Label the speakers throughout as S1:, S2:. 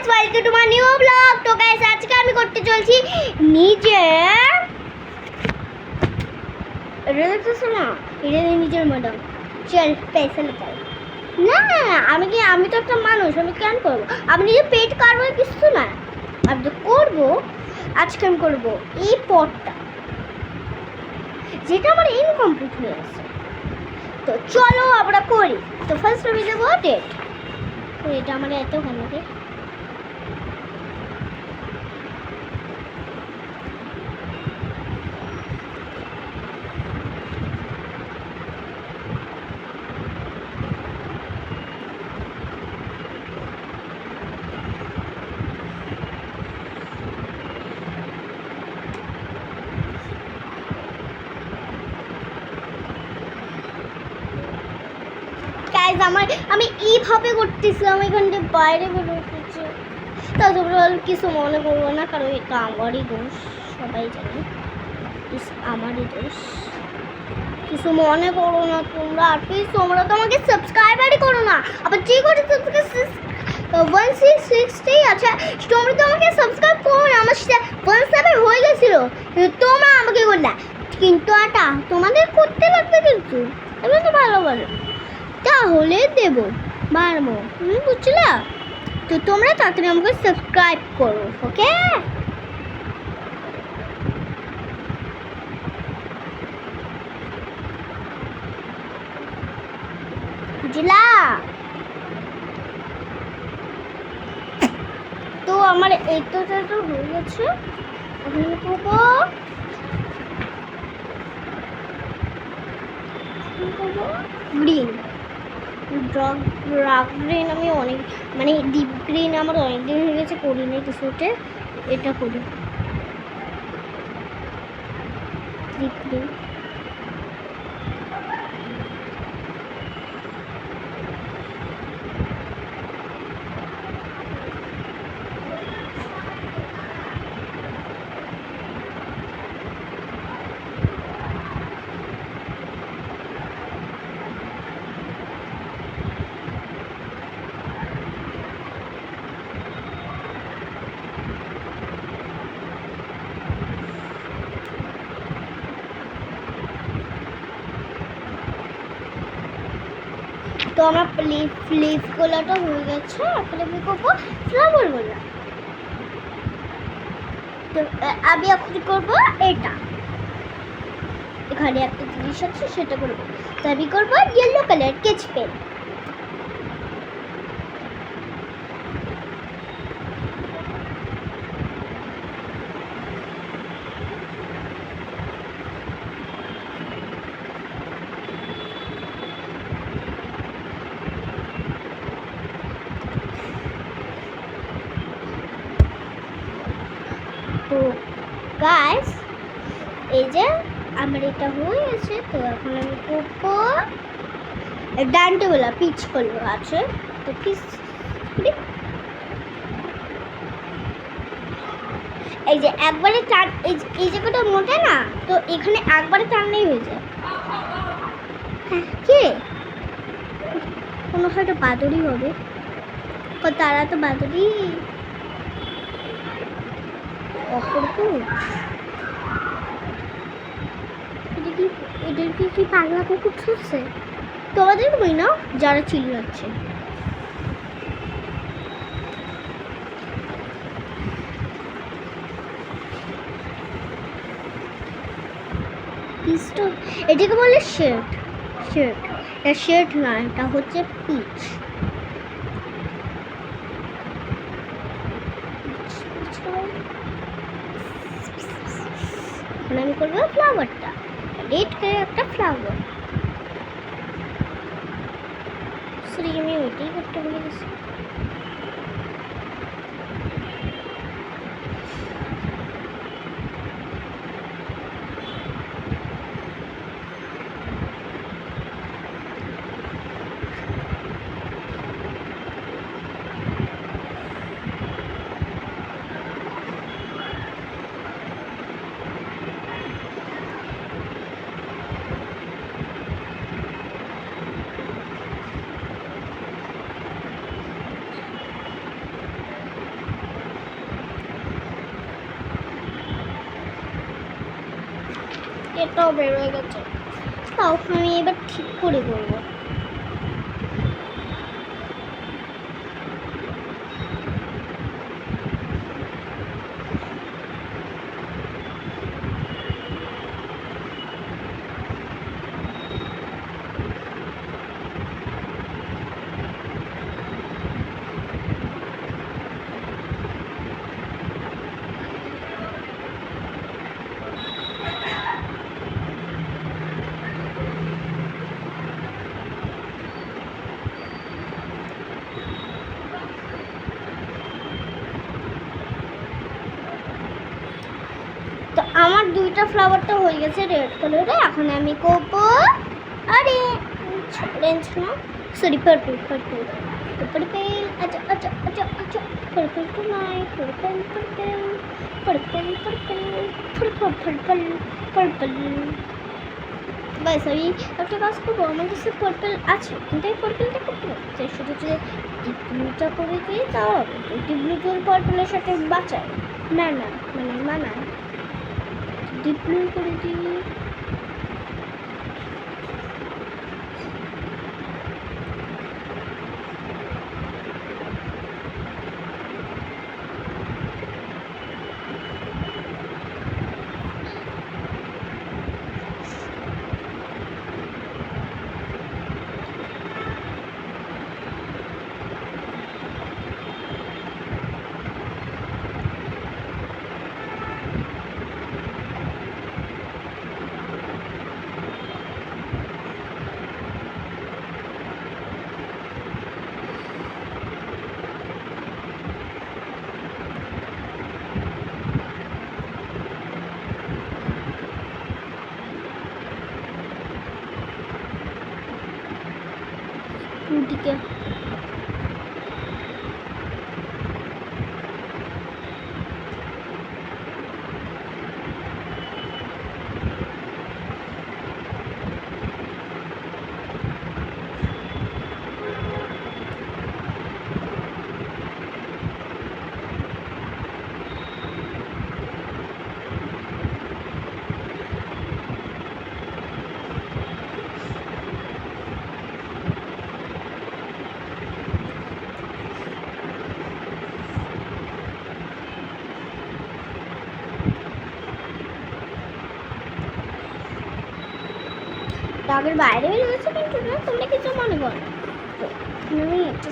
S1: Guys, welcome to my new blog. তো guys, আজকে আমি করতে চলছি নিজের নিজের ম্যাডাম চল পয়সা নিকাল। না আমি তো একটা মানুষ, আমি কেন করবো? আমি নিজে পেট কাটবো কিছু না, আমি তো করবো। আজকে আমি করবো এই পটটা, যেটা আমার ইনকমপ্লিট হয়ে গেছে। তো চলো আমরা করি। তো ফার্স্ট আমি দেবো ডেট। তো এটা আমার এত ভালো লাগে। আমি এইভাবে করতেছিলাম, এখানে বাইরে বেরোতেছি। তা তোমরা কিছু মনে করবো না, কারণ এটা আমারই দোষ, সবাই জানে আমারই দোষ। কিছু মনে করো না তোমরা, আর প্লিজ তোমরা তো আমাকে সাবস্ক্রাইবারই করো না। আবার যে করে 1660 আছে, তোমরা তো আমাকে সাবস্ক্রাইব করো না। আমার 17 হয়ে গেছিলো, তোমরা আমাকে করলে। কিন্তু এটা তোমাদের করতে লাগবে, কিন্তু এবার তো ভালো ভালো তাহলে দেব বাড়বো, বুঝলা? তো তোমরা তাড়াতাড়ি আমাকে সাবস্ক্রাইব করো, ওকে? বুঝলা? তো আমার এইটা তো হয়ে গেছে। আমি করবো গ্রিন, ডার্ক গ্রিন। আমি অনেক মানে ডিপ গ্রিন আমার অনেক দিন হয়ে গেছে করি নাই কিছুতে। এটা করি ডিপ গ্রিন। তো আমার লিফগুলোটা হয়ে গেছে। এখন আমি করবো ফ্লাওয়ারগুলো। তো আমি এখন করবো এটা, এখানে একটা জিনিস আছে সেটা করবো। তো আমি করবো ইয়েলো কালার স্কেচ পেন। তো গাইস, এই যে আমার এটা হয়ে গেছে। তো এখন আমি করবো ডান্টেগুলো পিচ করলো আছে। তো পিচ এই যে একবারে টান, এই জায়গাটা মোটা না, তো এখানে একবারে টানলেই হয়ে যায়। কে কোনো হয়তো বাদুড়ি হবে, তারা তো বাদুড়ি অপূর্ব। এদের কি পাগলা কুকুর ছুটছে? তোমাদের বই না যারা চিল্লাচ্ছে। এটাকে বলে শার্ট। এটা শার্ট না, এটা হচ্ছে পিচ। এখন আমি করবো ফ্লাওয়ারটা, রেড কালার একটা ফ্লাওয়ার। সরি, আমি ওইটাই করতে ভুলে গেছি। এটাও বের হয়ে গেছে। তাও আমি এবার ঠিক করে করবো। তো আমার দুইটা ফ্লাওয়ারটা হয়ে গেছে রেড কালারে। এখন আমি করবো আরে অরেঞ্জ না, সরি পার্পল পার্পল পার্পল। আচ্ছা আচ্ছা আচ্ছা আচ্ছা পার্পল তো নাই, purple purple purple purple purple purple purple. বাস আমি একটা কাজ করবো, আমার কাছে পার্পল আছে কিন্তু এই পার্পলটা করতে পারছি শুধু যে ডিপ ব্লুটা করে দিই তাও হবে। ডিপ ব্লু তো পার্পলের সাথে বাঁচায় না, না মানে মানায়। ডিপ ব্লু করে দিই। দিকে দাগের বাইরে বেরিয়েছে কিন্তু না, তোমরা কিছু মনে করো না। তো আমি একটা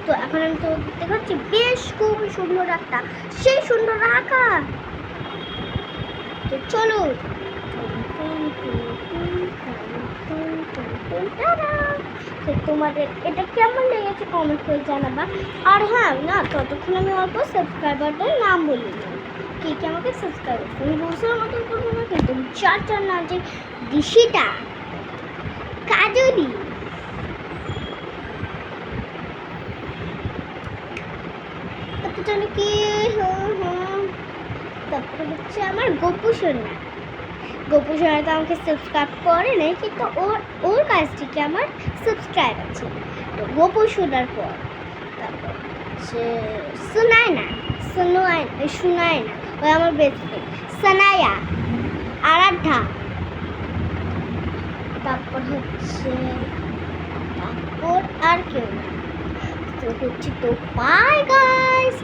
S1: তো এখন আমি তো দেখাচ্ছি বেশ খুব সুন্দর একটা, সেই সুন্দর আঁকা। তো চলো তো তোমাদের এটা কেমন লেগেছে কমেন্ট করে জানাবা। আর হ্যাঁ না, ততক্ষণ আমি অল্প সাবস্ক্রাইবারদের নাম বলি না, কে কে আমাকে সাবস্ক্রাইব করছে। আমি বলছিলাম মতন করবো না, কিন্তু চারটার নাম যে দিশিটা, কাজলি, কি তারপরে হচ্ছে আমার গোপু সোনা। গোপু সোনা তো আমাকে সাবস্ক্রাইব করে নাই, কিন্তু ওর কাছ থেকে আমার সাবস্ক্রাইব আছে। তো গোপু সোনার পর তারপর হচ্ছে সুনায়না, সুনায়না ওই আমার বেস্ট ফ্রেন্ড, সানায়া, আরাধ্যা, তারপর হচ্ছে তারপর আর কেউ না। তো হচ্ছে তো বাই গাইস।